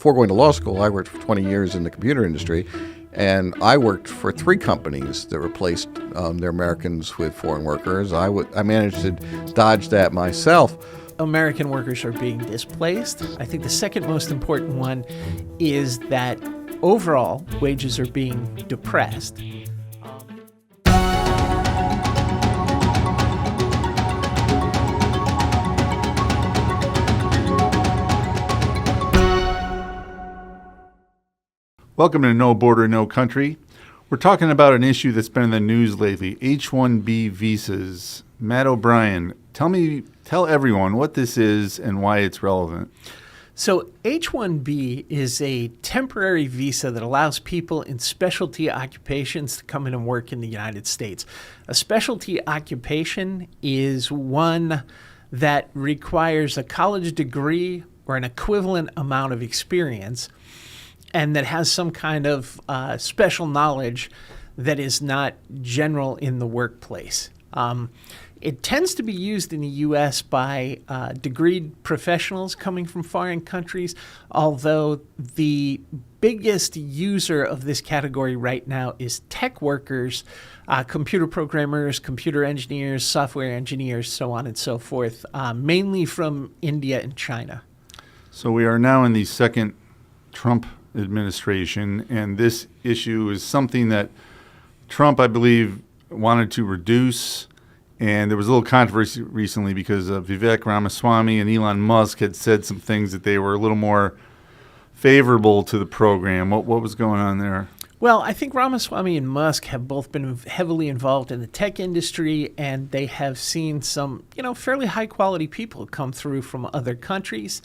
before going to law school, I worked for 20 years in the computer industry, and I worked for 3 companies that replaced their Americans with foreign workers. I managed to dodge that myself. American workers are being displaced. I think the second most important one is that overall wages are being depressed. Welcome to No Border, No Country. We're talking about an issue that's been in the news lately, H-1B visas. Matt O'Brien, tell everyone what this is and why it's relevant. So H-1B is a temporary visa that allows people in specialty occupations to come in and work in the United States. A specialty occupation is one that requires a college degree or an equivalent amount of experience, and that has some kind of special knowledge that is not general in the workplace. It tends to be used in the U.S. by degreed professionals coming from foreign countries, although the biggest user of this category right now is tech workers, computer programmers, computer engineers, software engineers, so on and so forth, mainly from India and China. So we are now in the second Trump administration, and this issue is something that Trump, I believe, wanted to reduce. And there was a little controversy recently because Vivek Ramaswamy and Elon Musk had said some things that they were a little more favorable to the program. What was going on there? Well, I think Ramaswamy and Musk have both been heavily involved in the tech industry, and they have seen some, fairly high-quality people come through from other countries.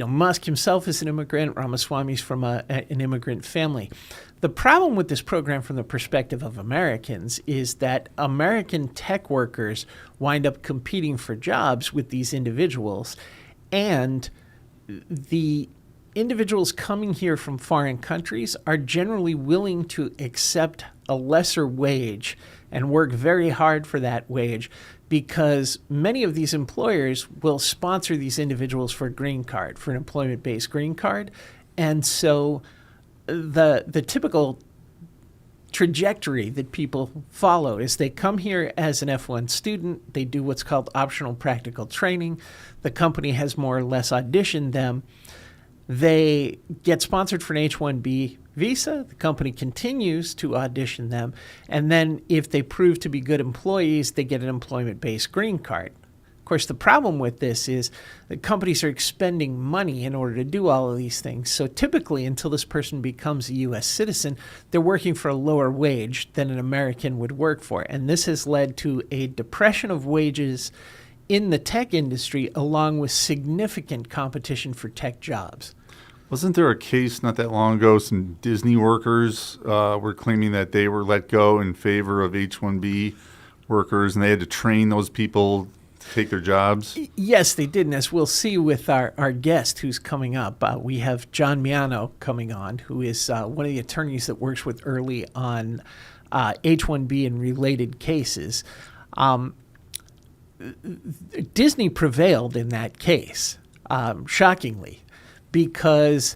Musk himself is an immigrant. Ramaswamy's from an immigrant family. The problem with this program from the perspective of Americans is that American tech workers wind up competing for jobs with these individuals, and the individuals coming here from foreign countries are generally willing to accept a lesser wage and work very hard for that wage, because many of these employers will sponsor these individuals for a green card, for an employment-based green card. And so the typical trajectory that people follow is they come here as an F1 student, they do what's called optional practical training, the company has more or less auditioned them, they get sponsored for an H-1B visa, the company continues to audition them, and then if they prove to be good employees, they get an employment-based green card. Of course, the problem with this is that companies are expending money in order to do all of these things. So typically, until this person becomes a U.S. citizen, they're working for a lower wage than an American would work for. And this has led to a depression of wages in the tech industry, along with significant competition for tech jobs. Wasn't there a case not that long ago, some Disney workers were claiming that they were let go in favor of H-1B workers, and they had to train those people to take their jobs? Yes, they did. And as we'll see with our guest who's coming up, we have John Miano coming on, who is one of the attorneys that works with early on H-1B and related cases. Disney prevailed in that case, shockingly, because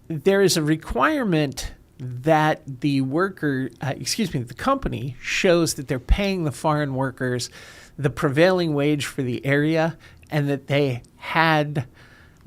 there is a requirement that the company shows that they're paying the foreign workers the prevailing wage for the area, and that they had,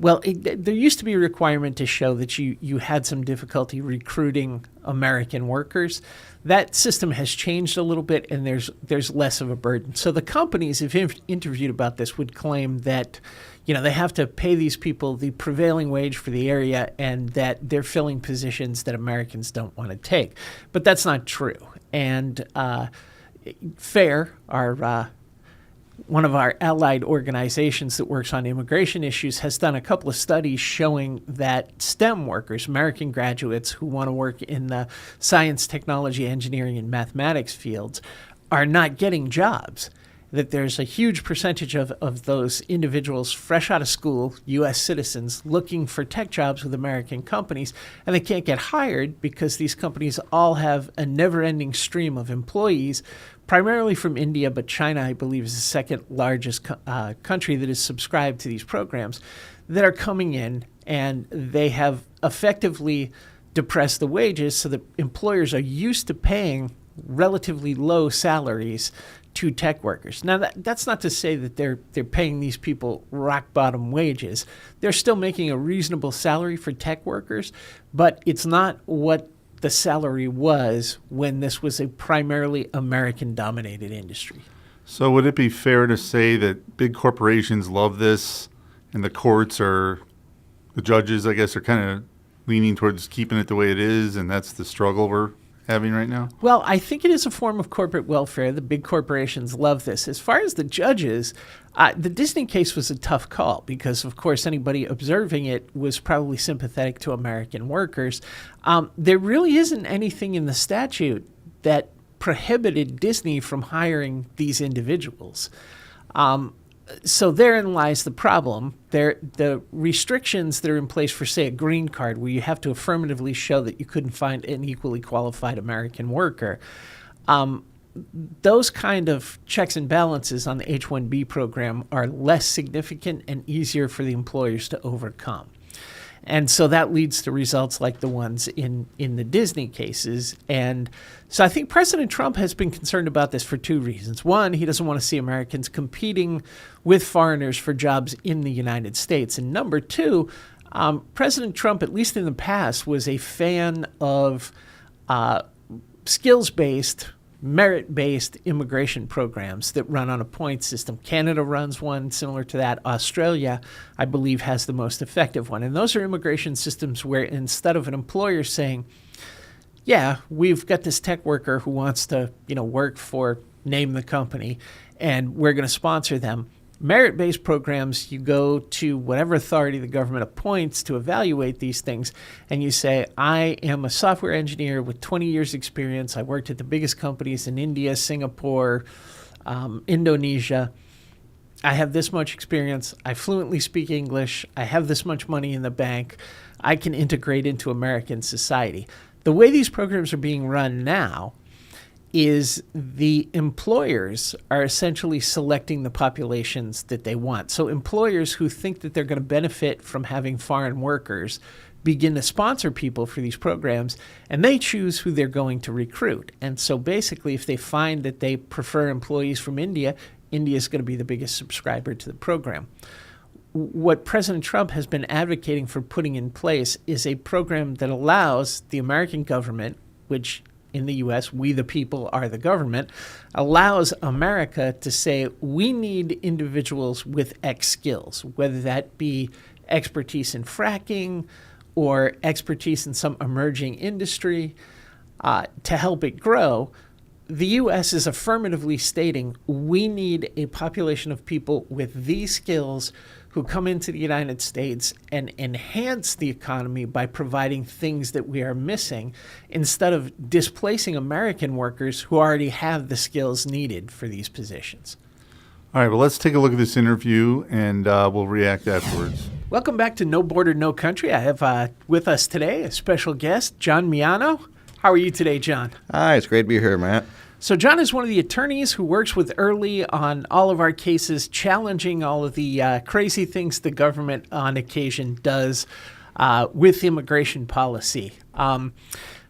there used to be a requirement to show that you had some difficulty recruiting American workers. That system has changed a little bit, and there's less of a burden. So the companies, if interviewed about this, would claim that they have to pay these people the prevailing wage for the area, and that they're filling positions that Americans don't want to take. But that's not true. And FAIR, one of our allied organizations that works on immigration issues, has done a couple of studies showing that STEM workers, American graduates who want to work in the science, technology, engineering, and mathematics fields, are not getting jobs. that there's a huge percentage of those individuals fresh out of school, U.S. citizens, looking for tech jobs with American companies, and they can't get hired because these companies all have a never-ending stream of employees, primarily from India, but China, I believe, is the second largest country that is subscribed to these programs, that are coming in, and they have effectively depressed the wages so that employers are used to paying relatively low salaries to tech workers. Now, that's not to say that they're paying these people rock bottom wages. They're still making a reasonable salary for tech workers, but it's not what the salary was when this was a primarily American-dominated industry. So would it be fair to say that big corporations love this, and the courts the judges, I guess, are kind of leaning towards keeping it the way it is, and that's the struggle we're having right now? Well, I think it is a form of corporate welfare. The big corporations love this. As far as the judges, the Disney case was a tough call because, of course, anybody observing it was probably sympathetic to American workers. There really isn't anything in the statute that prohibited Disney from hiring these individuals. So therein lies the problem. The restrictions that are in place for, say, a green card, where you have to affirmatively show that you couldn't find an equally qualified American worker, those kind of checks and balances on the H-1B program are less significant and easier for the employers to overcome. And so that leads to results like the ones in the Disney cases. And so I think President Trump has been concerned about this for two reasons. One, he doesn't want to see Americans competing with foreigners for jobs in the United States. And number two, President Trump, at least in the past, was a fan of skills-based, merit-based immigration programs that run on a point system. Canada runs one similar to that. Australia, I believe, has the most effective one. And those are immigration systems where instead of an employer saying, yeah, we've got this tech worker who wants to, work for, name the company, and we're going to sponsor them. Merit-based programs, you go to whatever authority the government appoints to evaluate these things, and you say, I am a software engineer with 20 years experience. I worked at the biggest companies in India, Singapore, Indonesia. I have this much experience. I fluently speak English. I have this much money in the bank. I can integrate into American society. The way these programs are being run now is the employers are essentially selecting the populations that they want. So employers who think that they're going to benefit from having foreign workers begin to sponsor people for these programs, and they choose who they're going to recruit. And so basically, if they find that they prefer employees from India, India is going to be the biggest subscriber to the program. What President Trump has been advocating for putting in place is a program that allows the American government, which in the U.S., we the people are the government, allows America to say we need individuals with X skills, whether that be expertise in fracking or expertise in some emerging industry to help it grow. The U.S. is affirmatively stating we need a population of people with these skills who come into the United States and enhance the economy by providing things that we are missing instead of displacing American workers who already have the skills needed for these positions. All right, well, let's take a look at this interview, and we'll react afterwards. Welcome back to No Border, No Country. I have with us today a special guest, John Miano. How are you today, John? Hi, it's great to be here, Matt. So John is one of the attorneys who works with Early on all of our cases, challenging all of the crazy things the government on occasion does with immigration policy.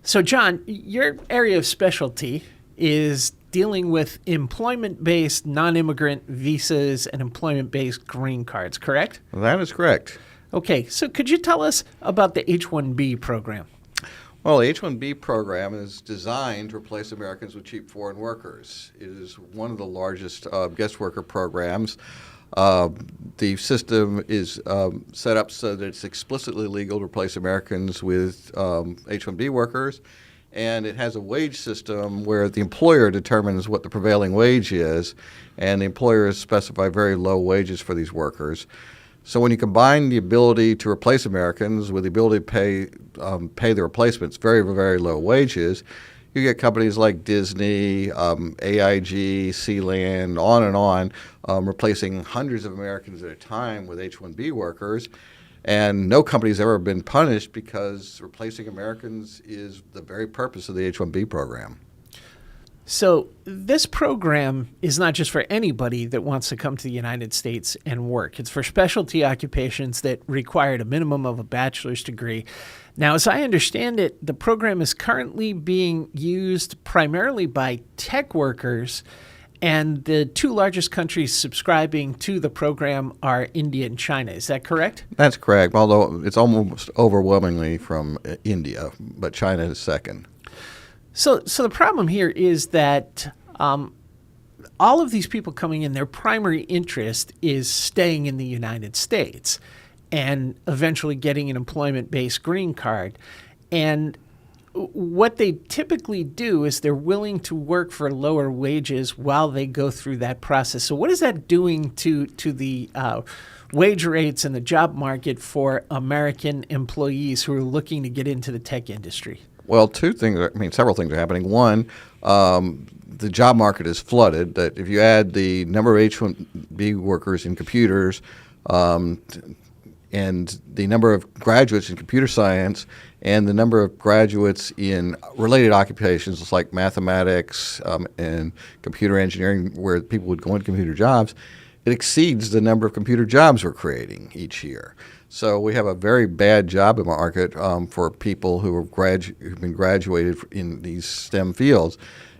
So John, your area of specialty is dealing with employment-based non-immigrant visas and employment-based green cards, correct? That is correct. Okay, so could you tell us about the H-1B program? Well, the H-1B program is designed to replace Americans with cheap foreign workers. It is one of the largest guest worker programs. The system is set up so that it's explicitly legal to replace Americans with H-1B workers, and it has a wage system where the employer determines what the prevailing wage is, and the employers specify very low wages for these workers. So when you combine the ability to replace Americans with the ability to pay the replacements very, very low wages, you get companies like Disney, AIG, Sealand, on and on, replacing hundreds of Americans at a time with H-1B workers. And no company's ever been punished because replacing Americans is the very purpose of the H-1B program. So this program is not just for anybody that wants to come to the United States and work. It's for specialty occupations that required a minimum of a bachelor's degree. Now, as I understand it, the program is currently being used primarily by tech workers, and the two largest countries subscribing to the program are India and China. Is that correct? That's correct, although it's almost overwhelmingly from India, but China is second. So the problem here is that all of these people coming in, their primary interest is staying in the United States and eventually getting an employment-based green card. And what they typically do is they're willing to work for lower wages while they go through that process. So what is that doing to the wage rates and the job market for American employees who are looking to get into the tech industry? Well, several things are happening. One, the job market is flooded. That if you add the number of H-1B workers in computers and the number of graduates in computer science and the number of graduates in related occupations like mathematics and computer engineering, where people would go into computer jobs, it exceeds the number of computer jobs we're creating each year. So we have a very bad job market for people who are who've been graduated in these STEM fields.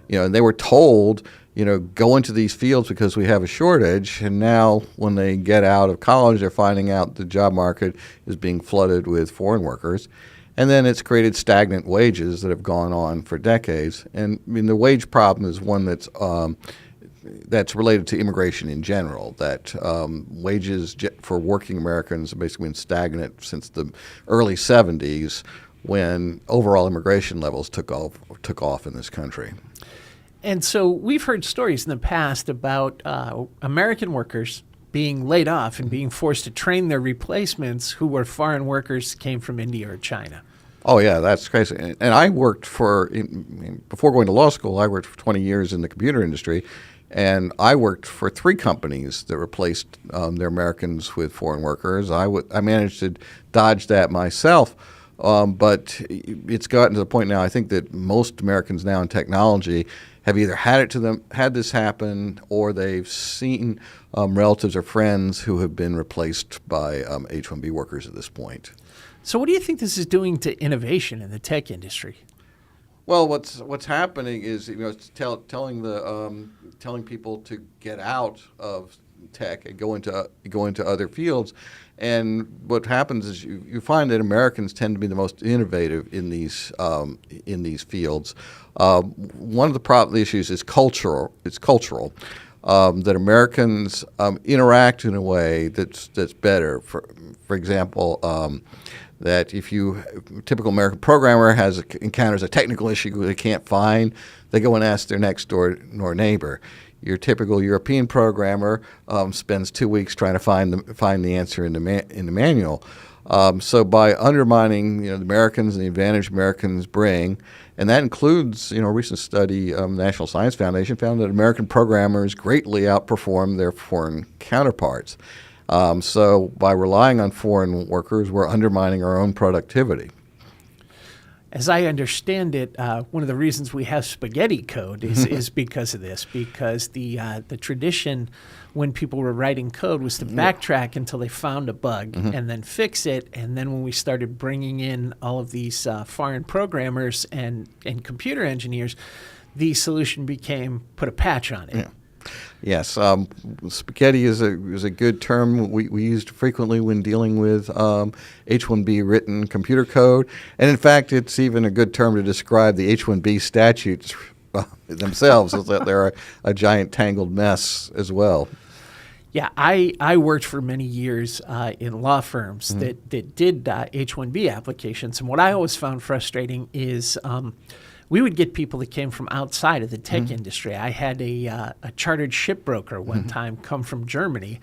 And they were told, go into these fields because we have a shortage. And now when they get out of college, they're finding out the job market is being flooded with foreign workers. And then it's created stagnant wages that have gone on for decades. And the wage problem is one that's related to immigration in general, that wages for working Americans have basically been stagnant since the early 70s, when overall immigration levels took off in this country. And so we've heard stories in the past about American workers being laid off and being forced to train their replacements who were foreign workers, came from India or China. Oh, yeah, that's crazy. And I worked before going to law school, I worked for 20 years in the computer industry. And I worked for 3 companies that replaced their Americans with foreign workers. I managed to dodge that myself, but it's gotten to the point now, I think, that most Americans now in technology have either had this happen, or they've seen relatives or friends who have been replaced by H-1B workers at this point. So what do you think this is doing to innovation in the tech industry? Well, what's happening is it's telling people to get out of tech and go into other fields, and what happens is you find that Americans tend to be the most innovative in these fields. One of the issues is cultural. It's cultural. That Americans interact in a way that's better. For example. That if a typical American programmer encounters a technical issue they can't find, they go and ask their next door neighbor. Your typical European programmer spends 2 weeks trying to find the answer in the manual. So by undermining the Americans and the advantage Americans bring, and that includes a recent study, National Science Foundation found that American programmers greatly outperform their foreign counterparts. So by relying on foreign workers, we're undermining our own productivity. As I understand it, one of the reasons we have spaghetti code is because of this, because the tradition when people were writing code was to backtrack until they found a bug and then fix it. And then when we started bringing in all of these foreign programmers and computer engineers, the solution became put a patch on it. Yeah. Yes, spaghetti is a good term we used frequently when dealing with H-1B written computer code, and in fact, it's even a good term to describe the H-1B statutes themselves, is that they're a giant tangled mess as well. Yeah, I worked for many years in law firms that did H-1B applications, and what I always found frustrating is we would get people that came from outside of the tech industry. I had a chartered shipbroker one time come from Germany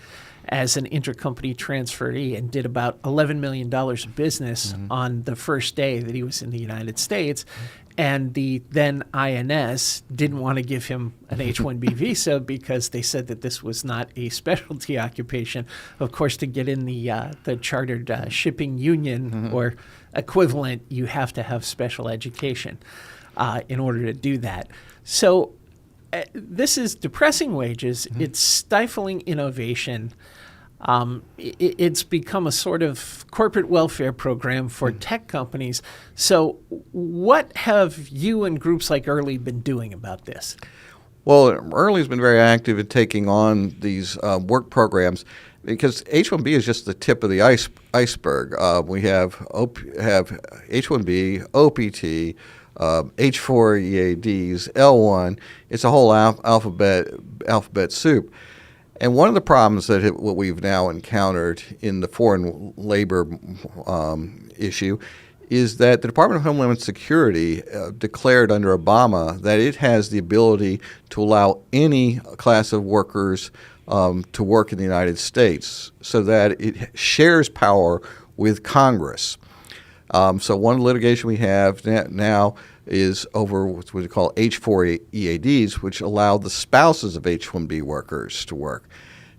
as an intercompany transferee and did about $11 million of business on the first day that he was in the United States. And the then INS didn't want to give him an H-1B visa because they said that this was not a specialty occupation. Of course, to get in the chartered shipping union or equivalent, you have to have special education in order to do that. So this is depressing wages. It's stifling innovation. It's become a sort of corporate welfare program for tech companies. So what have you and groups like Early been doing about this? Well, Early's been very active in taking on these work programs because H-1B is just the tip of the iceberg. We have H-1B, OPT, H-4 EADs, L-1. It's a whole alphabet soup. And one of the problems what we've now encountered in the foreign labor issue is that the Department of Homeland Security declared under Obama that it has the ability to allow any class of workers to work in the United States so that it shares power with Congress. So one litigation we have now is over what we call H-4 EADs, which allow the spouses of H-1B workers to work.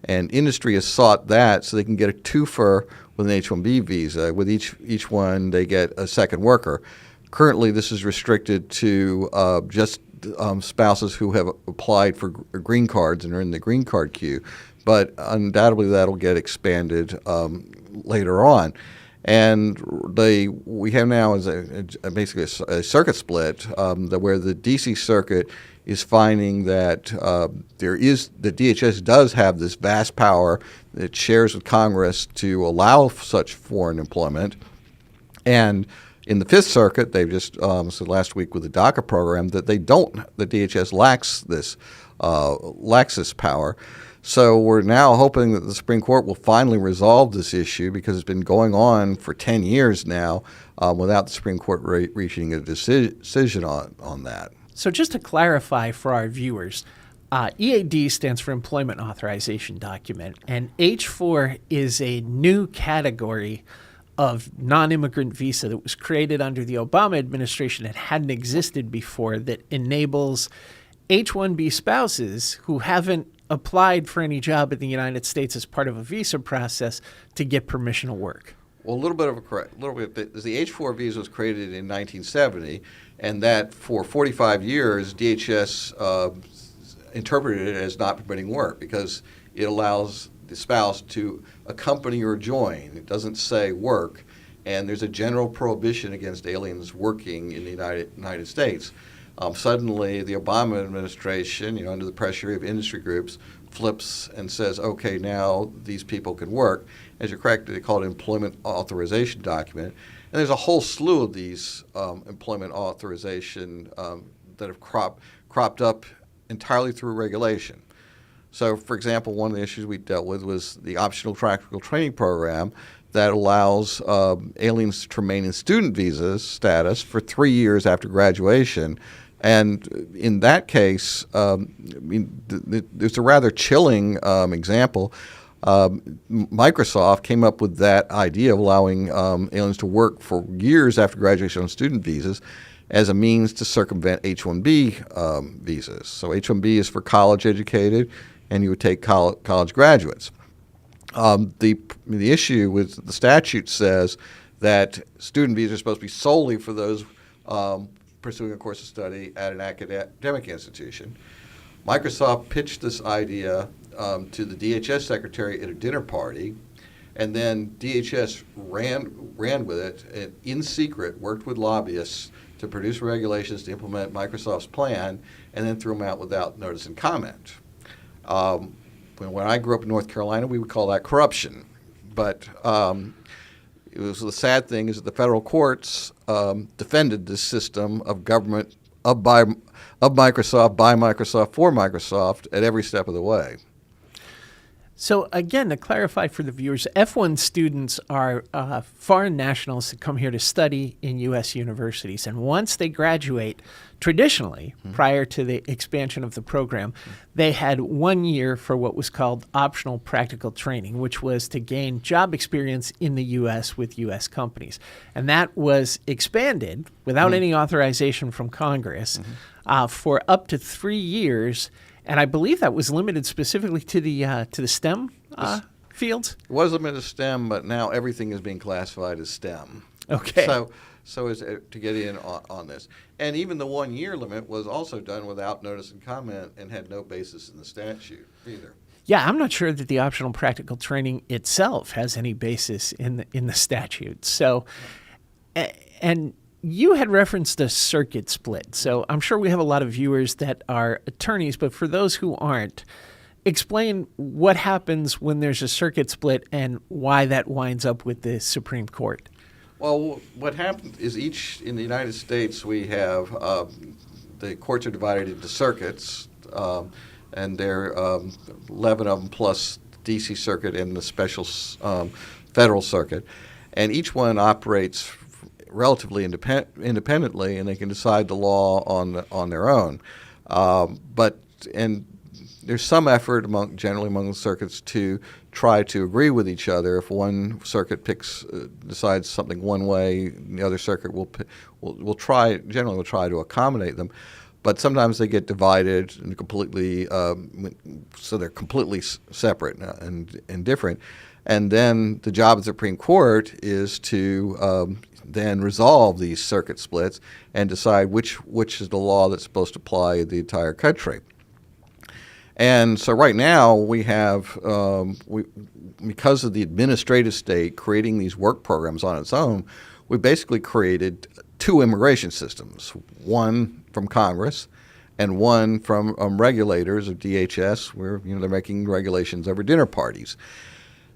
And industry has sought that so they can get a twofer with an H-1B visa. With each one, they get a second worker. Currently, this is restricted to just spouses who have applied for green cards and are in the green card queue. But undoubtedly, that'll get expanded later on. And we have now basically a circuit split where the D.C. Circuit is finding that the DHS does have this vast power that it shares with Congress to allow such foreign employment. And in the Fifth Circuit, they've just said last week with the DACA program that the DHS lacks this power. So we're now hoping that the Supreme Court will finally resolve this issue because it's been going on for 10 years now without the Supreme Court reaching a decision on that. So just to clarify for our viewers, EAD stands for Employment Authorization Document, and H-4 is a new category of non-immigrant visa that was created under the Obama administration that hadn't existed before that enables H-1B spouses who haven't applied for any job in the United States as part of a visa process to get permission to work. Well, the H-4 visa was created in 1970, and that for 45 years, DHS interpreted it as not permitting work because it allows the spouse to accompany or join. It doesn't say work, and there's a general prohibition against aliens working in the United States. Suddenly, the Obama administration, under the pressure of industry groups, flips and says, okay, now these people can work. As you're correct, they call it Employment Authorization Document. And there's a whole slew of these employment authorization that have cropped up entirely through regulation. So, for example, one of the issues we dealt with was the optional practical training program that allows aliens to remain in student visa status for 3 years after graduation. And in that case, there's a rather chilling example. Microsoft came up with that idea of allowing aliens to work for years after graduation on student visas as a means to circumvent H-1B visas. So H-1B is for college educated, and you would take college graduates. The issue with the statute says that student visas are supposed to be solely for those pursuing a course of study at an academic institution. Microsoft pitched this idea to the DHS secretary at a dinner party, and then DHS ran with it and in secret worked with lobbyists to produce regulations to implement Microsoft's plan, and then threw them out without notice and comment. When I grew up in North Carolina, we would call that corruption. But it was the sad thing is that the federal courts defended this system of government of Microsoft, by Microsoft, for Microsoft at every step of the way. So again, to clarify for the viewers, F1 students are foreign nationals that come here to study in U.S. universities. And once they graduate, traditionally, prior to the expansion of the program, they had 1 year for what was called optional practical training, which was to gain job experience in the U.S. with U.S. companies. And that was expanded without any authorization from Congress for up to 3 years. And I believe that was limited specifically to the STEM fields. It was limited to STEM, but now everything is being classified as STEM. Okay. So as to get in on this. And even the 1 year limit was also done without notice and comment and had no basis in the statute either. Yeah, I'm not sure that the optional practical training itself has any basis in the statute. So, and you had referenced a circuit split. So I'm sure we have a lot of viewers that are attorneys, but for those who aren't, explain what happens when there's a circuit split and why that winds up with the Supreme Court. Well, what happened is in the United States, we have the courts are divided into circuits, and there are 11 of them plus D.C. Circuit and the special federal circuit. And each one operates relatively independently, and they can decide the law on their own. But there's some effort generally among the circuits to try to agree with each other. If one circuit decides something one way, the other circuit will try to accommodate them. But sometimes they get divided and completely, so they're completely separate and different. And then the job of the Supreme Court is to then resolve these circuit splits and decide which is the law that's supposed to apply in the entire country. And so right now we have, because of the administrative state creating these work programs on its own, we basically created two immigration systems, one from Congress and one from regulators of DHS, where they're making regulations over dinner parties.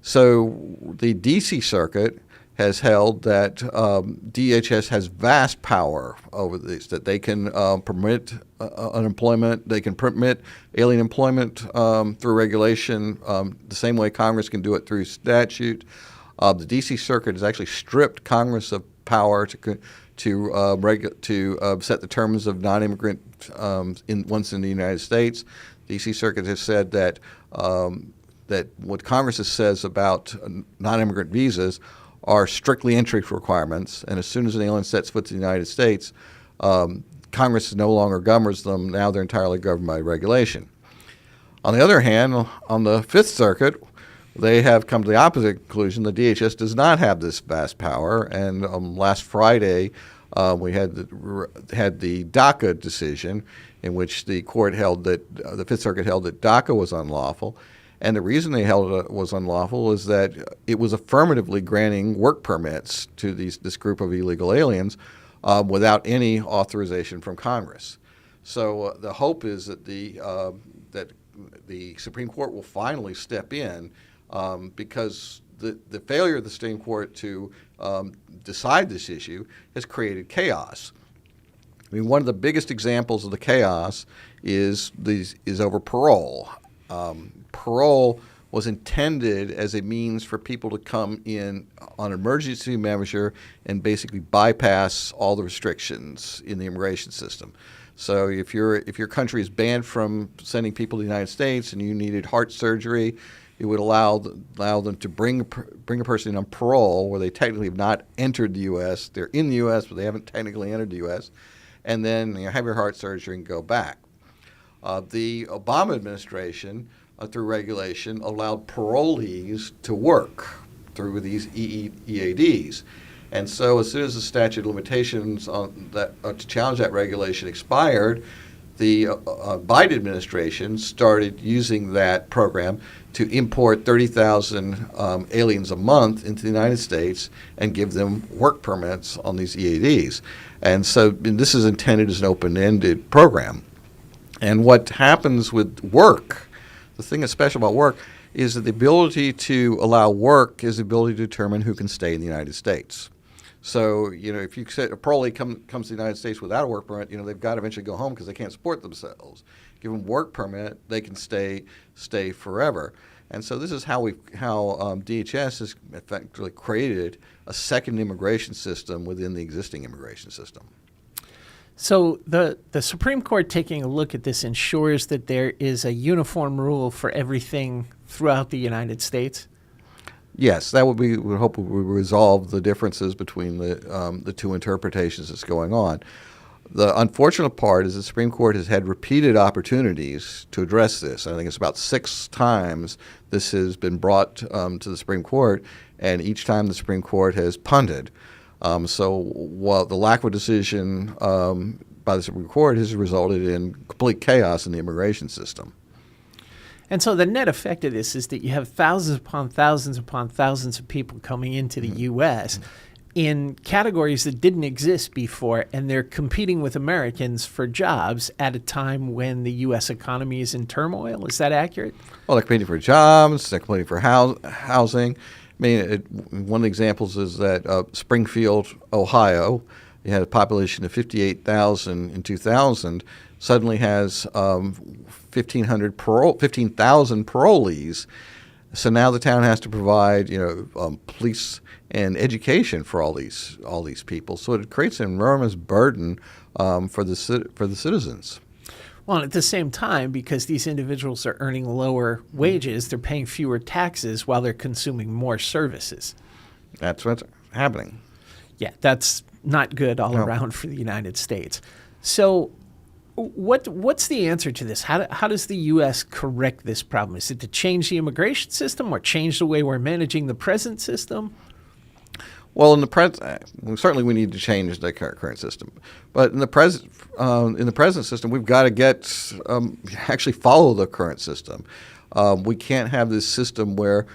So the D.C. Circuit has held that DHS has vast power over these, that they can permit unemployment, they can permit alien employment through regulation, the same way Congress can do it through statute. The D.C. Circuit has actually stripped Congress of power to set the terms of non-immigrant once in the United States. The D.C. Circuit has said that that what Congress says about non-immigrant visas are strictly entry requirements, and as soon as an alien sets foot in the United States, Congress no longer governs them. Now they're entirely governed by regulation. On the other hand, on the Fifth Circuit, they have come to the opposite conclusion. The DHS does not have this vast power, and last Friday we had the DACA decision, in which the court held that the Fifth Circuit held that DACA was unlawful. And the reason they held it was unlawful is that it was affirmatively granting work permits to this group of illegal aliens without any authorization from Congress. So the hope is that the Supreme Court will finally step in because the failure of the Supreme Court to decide this issue has created chaos. I mean, one of the biggest examples of the chaos is over parole. Parole was intended as a means for people to come in on emergency measure and basically bypass all the restrictions in the immigration system. So if your country is banned from sending people to the United States and you needed heart surgery, it would allow them to bring a person in on parole where they technically have not entered the U.S. They're in the U.S., but they haven't technically entered the U.S. And then have your heart surgery and go back. The Obama administration, through regulation, allowed parolees to work through these EADs. And so as soon as the statute of limitations to challenge that regulation expired, the Biden administration started using that program to import 30,000 aliens a month into the United States and give them work permits on these EADs. And so this is intended as an open-ended program. And what happens with work, the thing that's special about work, is that the ability to allow work is the ability to determine who can stay in the United States. So, if you say a parolee comes to the United States without a work permit, they've got to eventually go home because they can't support themselves. Give them work permit, they can stay forever. And so this is how DHS has effectively created a second immigration system within the existing immigration system. So the Supreme Court taking a look at this ensures that there is a uniform rule for everything throughout the United States? Yes, that would be. We hope we resolve the differences between the two interpretations that's going on. The unfortunate part is the Supreme Court has had repeated opportunities to address this. I think it's about 6 times this has been brought to the Supreme Court, and each time the Supreme Court has punted. So while the lack of a decision by the Supreme Court has resulted in complete chaos in the immigration system. And so the net effect of this is that you have thousands upon thousands of people coming into the U.S. in categories that didn't exist before, and they're competing with Americans for jobs at a time when the U.S. economy is in turmoil. Is that accurate? Well, they're competing for jobs, they're competing for housing. I mean, one of the examples is that Springfield, Ohio, it had a population of 58,000 in 2000, suddenly has 15,000 parolees. So now the town has to provide, police and education for all these people. So it creates an enormous burden for the citizens. Well, at the same time, because these individuals are earning lower wages, they're paying fewer taxes while they're consuming more services. That's what's happening. Yeah, that's not good all around for the United States. So what's the answer to this? How does the U.S. correct this problem? Is it to change the immigration system or change the way we're managing the present system? Well, in the certainly we need to change the current system, but in the present system, we've got to actually follow the current system. We can't have this system where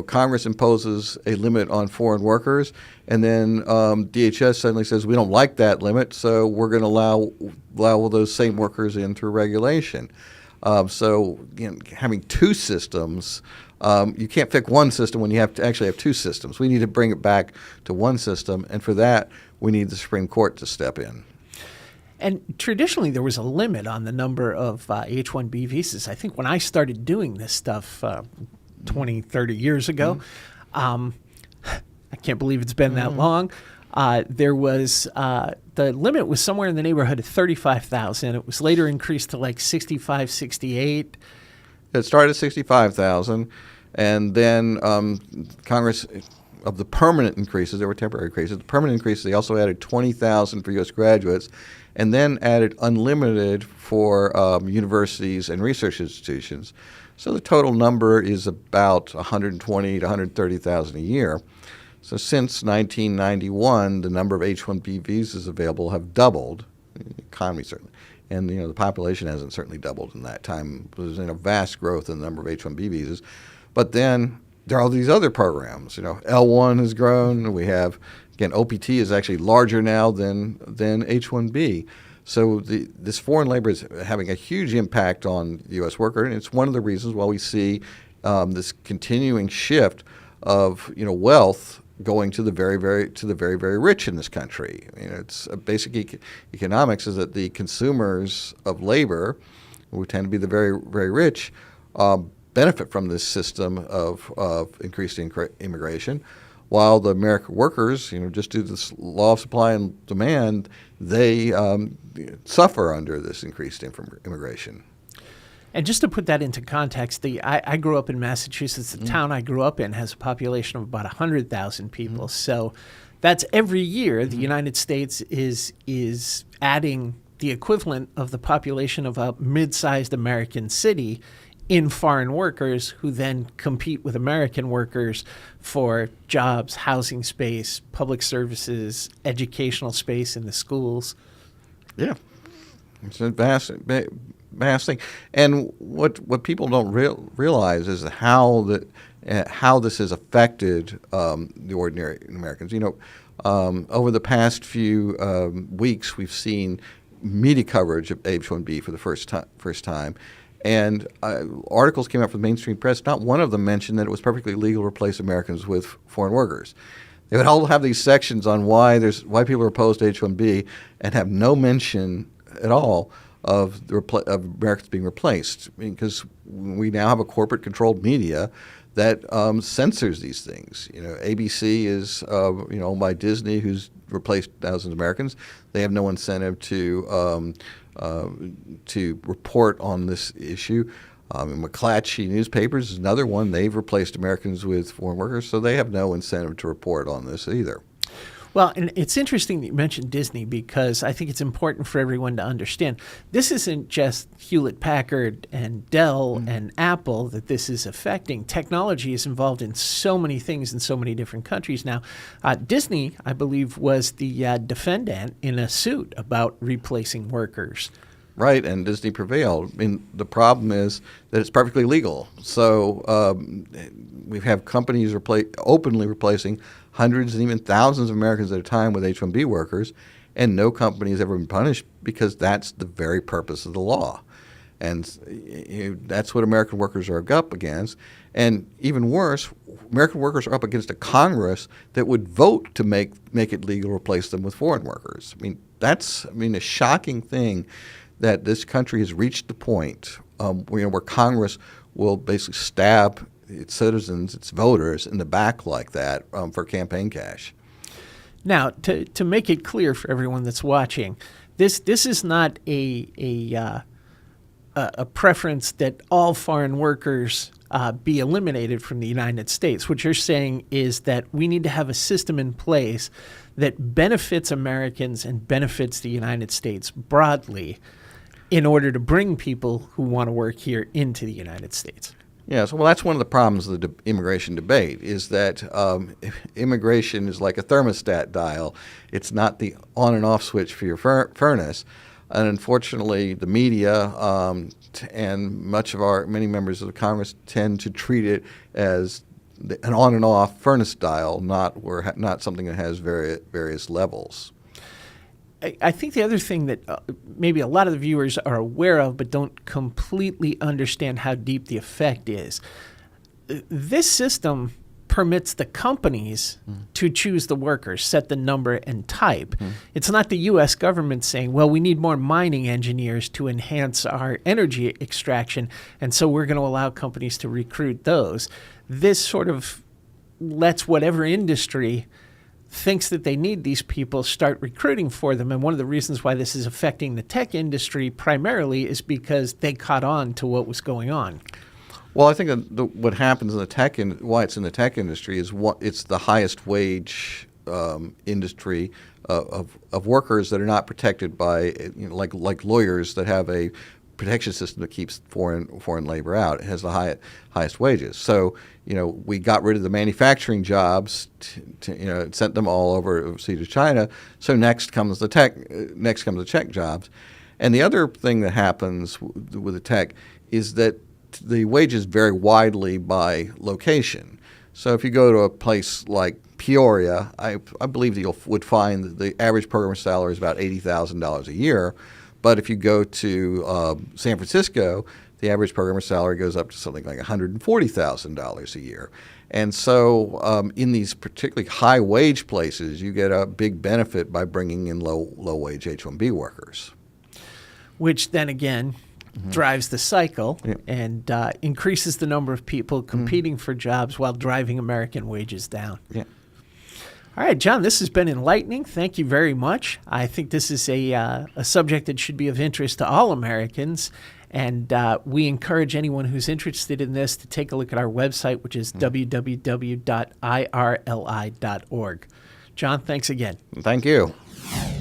Congress imposes a limit on foreign workers, and then DHS suddenly says we don't like that limit, so we're going to allow those same workers in through regulation. So having two systems. You can't fix one system when you actually have two systems. We need to bring it back to one system, and for that, we need the Supreme Court to step in. And traditionally, there was a limit on the number of H-1B visas. I think when I started doing this stuff 20, 30 years ago, I can't believe it's been that long, there was the limit was somewhere in the neighborhood of 35,000. It was later increased to like 65, 68. It started at 65,000, and then Congress, of the permanent increases, there were temporary increases. The permanent increases, they also added 20,000 for U.S. graduates, and then added unlimited for universities and research institutions. So the total number is about 120 to 130,000 a year. So since 1991, the number of H-1B visas available have doubled. The economy certainly. And the population hasn't certainly doubled in that time. There's been a vast growth in the number of H-1B visas. But then there are all these other programs. L-1 has grown. We have, again, OPT is actually larger now than H-1B. So this foreign labor is having a huge impact on the U.S. worker, and it's one of the reasons why we see this continuing shift of wealth going to the very, very rich in this country. It's basic economics is that the consumers of labor, who tend to be the very, very rich, benefit from this system of increased immigration, while the American workers, just due to this law of supply and demand, they suffer under this increased immigration. And just to put that into context, I grew up in Massachusetts. The town I grew up in has a population of about 100,000 people. So that's every year the United States is adding the equivalent of the population of a mid-sized American city in foreign workers who then compete with American workers for jobs, housing space, public services, educational space in the schools. Yeah. It's a vast thing. And what people don't realize is how this has affected the ordinary Americans. Over the past few weeks, we've seen media coverage of H-1B for the first time. And articles came out from the mainstream press. Not one of them mentioned that it was perfectly legal to replace Americans with foreign workers. They would all have these sections on why people are opposed to H-1B and have no mention at all of Americans being replaced, because we now have a corporate-controlled media that censors these things. ABC is owned by Disney, who's replaced thousands of Americans. They have no incentive to report on this issue. McClatchy newspapers is another one. They've replaced Americans with foreign workers, so they have no incentive to report on this either. Well, and it's interesting that you mentioned Disney, because I think it's important for everyone to understand this isn't just Hewlett-Packard and Dell and Apple that this is affecting. Technology is involved in so many things in so many different countries now. Disney, I believe, was the defendant in a suit about replacing workers. Right, and Disney prevailed. The problem is that it's perfectly legal. So we have companies openly replacing hundreds and even thousands of Americans at a time with H-1B workers, and no company has ever been punished because that's the very purpose of the law. And that's what American workers are up against. And even worse, American workers are up against a Congress that would vote to make it legal to replace them with foreign workers. That's a shocking thing, that this country has reached the point where Congress will basically stab its citizens, its voters, in the back like that for campaign cash. Now, to make it clear for everyone that's watching, this is not a preference that all foreign workers be eliminated from the United States. What you're saying is that we need to have a system in place that benefits Americans and benefits the United States broadly in order to bring people who want to work here into the United States. Yes, well, that's one of the problems of the immigration debate, is that immigration is like a thermostat dial. It's not the on and off switch for your furnace. And unfortunately, the media and many members of the Congress tend to treat it as an on and off furnace dial, not something that has various levels. I think the other thing that maybe a lot of the viewers are aware of but don't completely understand how deep the effect is, this system permits the companies to choose the workers, set the number and type. It's not the U.S. government saying, well, we need more mining engineers to enhance our energy extraction, and so we're going to allow companies to recruit those. This sort of lets whatever industry thinks that they need these people start recruiting for them. And one of the reasons why this is affecting the tech industry primarily is because they caught on to what was going on. Well, I think what happens in the why it's in the tech industry is it's the highest wage industry of workers that are not protected by, like lawyers that have a protection system that keeps foreign labor out. It has the highest wages. So, we got rid of the manufacturing jobs, sent them all overseas to China. So next comes the tech jobs. And the other thing that happens with the tech is that the wages vary widely by location. So if you go to a place like Peoria, I believe that you would find that the average programmer salary is about $80,000 a year. But if you go to San Francisco, the average programmer salary goes up to something like $140,000 a year. And so in these particularly high wage places, you get a big benefit by bringing in low wage H-1B workers. Which then again drives the cycle and increases the number of people competing for jobs while driving American wages down. Yeah. All right, John, this has been enlightening. Thank you very much. I think this is a subject that should be of interest to all Americans. And we encourage anyone who's interested in this to take a look at our website, which is www.irli.org. John, thanks again. Thank you.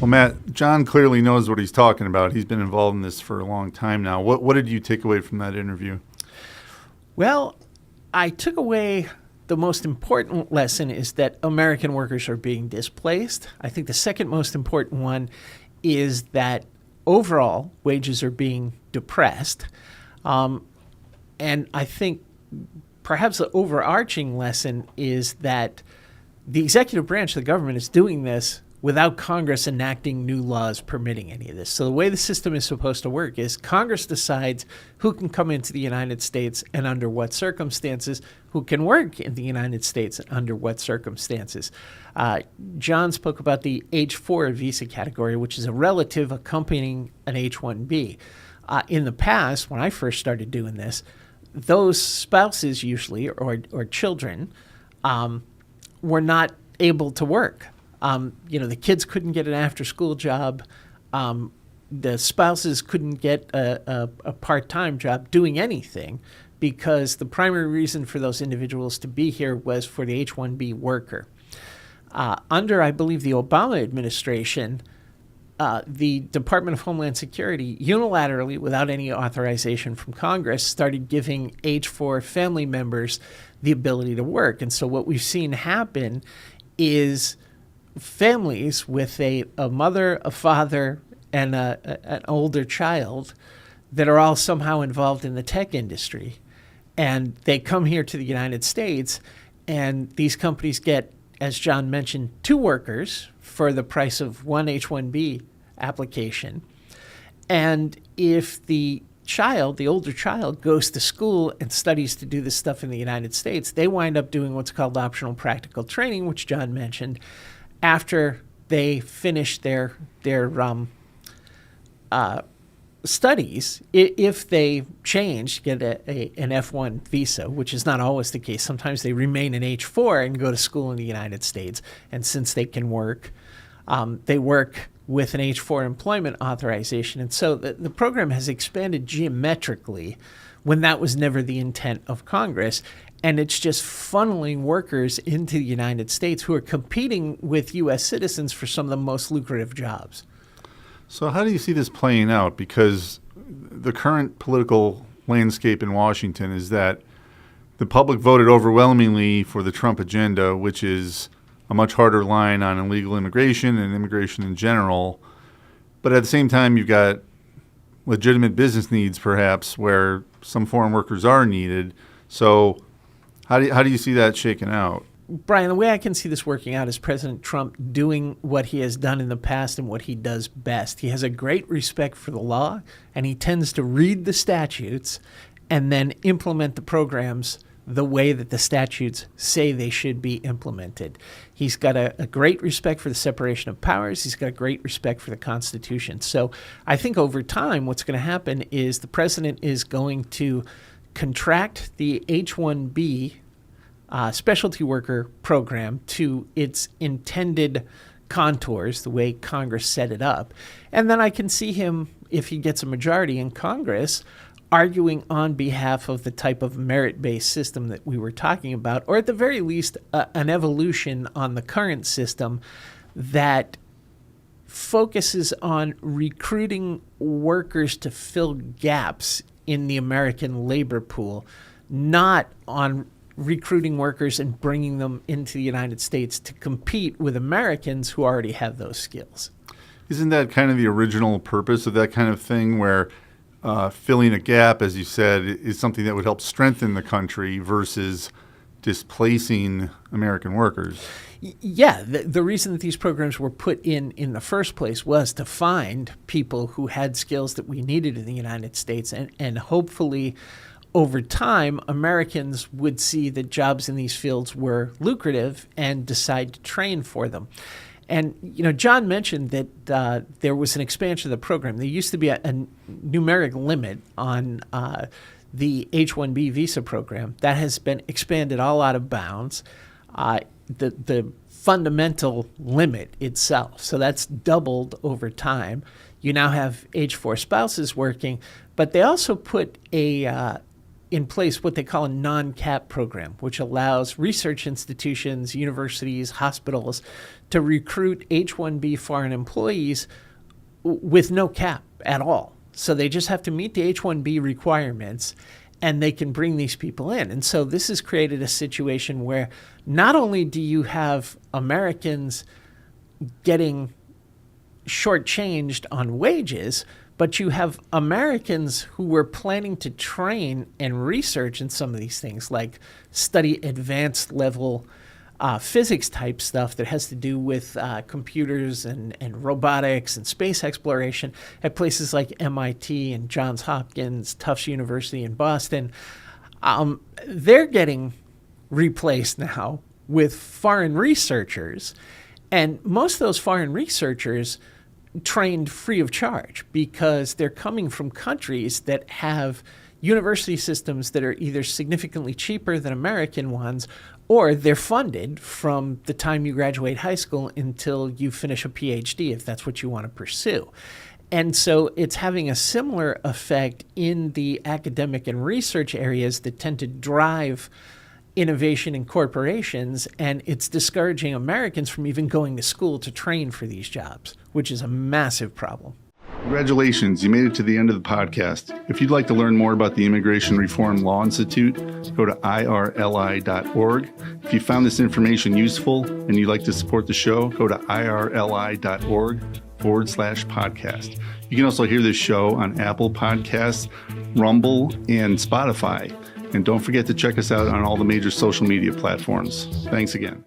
Well, Matt, John clearly knows what he's talking about. He's been involved in this for a long time now. What did you take away from that interview? Well, I took away the most important lesson is that American workers are being displaced. I think the second most important one is that overall wages are being depressed. And I think perhaps the overarching lesson is that the executive branch of the government is doing this without Congress enacting new laws permitting any of this. So the way the system is supposed to work is Congress decides who can come into the United States and under what circumstances, who can work in the United States and under what circumstances. John spoke about the H-4 visa category, which is a relative accompanying an H-1B. In the past, when I first started doing this, those spouses usually, or children, were not able to work. The kids couldn't get an after-school job. The spouses couldn't get a part-time job doing anything because the primary reason for those individuals to be here was for the H-1B worker. Under, I believe, the Obama administration, the Department of Homeland Security unilaterally, without any authorization from Congress, started giving H-4 family members the ability to work. And so what we've seen happen is families with a mother, a father, and an older child that are all somehow involved in the tech industry. And they come here to the United States, and these companies get, as John mentioned, 2 workers for the price of one H-1B application. And if the older child, goes to school and studies to do this stuff in the United States, they wind up doing what's called optional practical training, which John mentioned, after they finish their studies. If they change, get an F-1 visa, which is not always the case. Sometimes they remain in H-4 and go to school in the United States. And since they can work, they work with an H-4 employment authorization. And so the program has expanded geometrically when that was never the intent of Congress. And it's just funneling workers into the United States who are competing with U.S. citizens for some of the most lucrative jobs. So how do you see this playing out? Because the current political landscape in Washington is that the public voted overwhelmingly for the Trump agenda, which is a much harder line on illegal immigration and immigration in general. But at the same time, you've got legitimate business needs, perhaps, where some foreign workers are needed. So how do you see that shaking out? Brian, the way I can see this working out is President Trump doing what he has done in the past and what he does best. He has a great respect for the law, and he tends to read the statutes and then implement the programs the way that the statutes say they should be implemented. He's got a great respect for the separation of powers. He's got a great respect for the Constitution. So I think over time what's going to happen is the president is going to contract the H-1B specialty worker program to its intended contours, the way Congress set it up. And then I can see him, if he gets a majority in Congress, arguing on behalf of the type of merit-based system that we were talking about, or at the very least, an evolution on the current system that focuses on recruiting workers to fill gaps in the American labor pool, not on recruiting workers and bringing them into the United States to compete with Americans who already have those skills. Isn't that kind of the original purpose of that kind of thing, where filling a gap, as you said, is something that would help strengthen the country versus displacing American workers? Yeah, the reason that these programs were put in the first place was to find people who had skills that we needed in the United States, and hopefully over time, Americans would see that jobs in these fields were lucrative and decide to train for them. And, John mentioned that there was an expansion of the program. There used to be a numeric limit on the H-1B visa program. That has been expanded all out of bounds. The fundamental limit itself, so that's doubled over time. You now have H-4 spouses working, but they also put in place what they call a non-cap program, which allows research institutions, universities, hospitals to recruit H-1B foreign employees with no cap at all. So they just have to meet the H-1B requirements, and they can bring these people in. And so this has created a situation where not only do you have Americans getting shortchanged on wages, but you have Americans who were planning to train and research in some of these things, like study advanced level physics type stuff that has to do with computers and robotics and space exploration at places like MIT and Johns Hopkins, Tufts University in Boston. They're getting replaced now with foreign researchers. And most of those foreign researchers trained free of charge because they're coming from countries that have university systems that are either significantly cheaper than American ones, or they're funded from the time you graduate high school until you finish a PhD, if that's what you want to pursue. And so it's having a similar effect in the academic and research areas that tend to drive innovation in corporations, and it's discouraging Americans from even going to school to train for these jobs, which is a massive problem. Congratulations, you made it to the end of the podcast. If you'd like to learn more about the Immigration Reform Law Institute, go to irli.org. If you found this information useful and you'd like to support the show, go to irli.org/podcast. You can also hear this show on Apple Podcasts, Rumble, and Spotify. And don't forget to check us out on all the major social media platforms. Thanks again.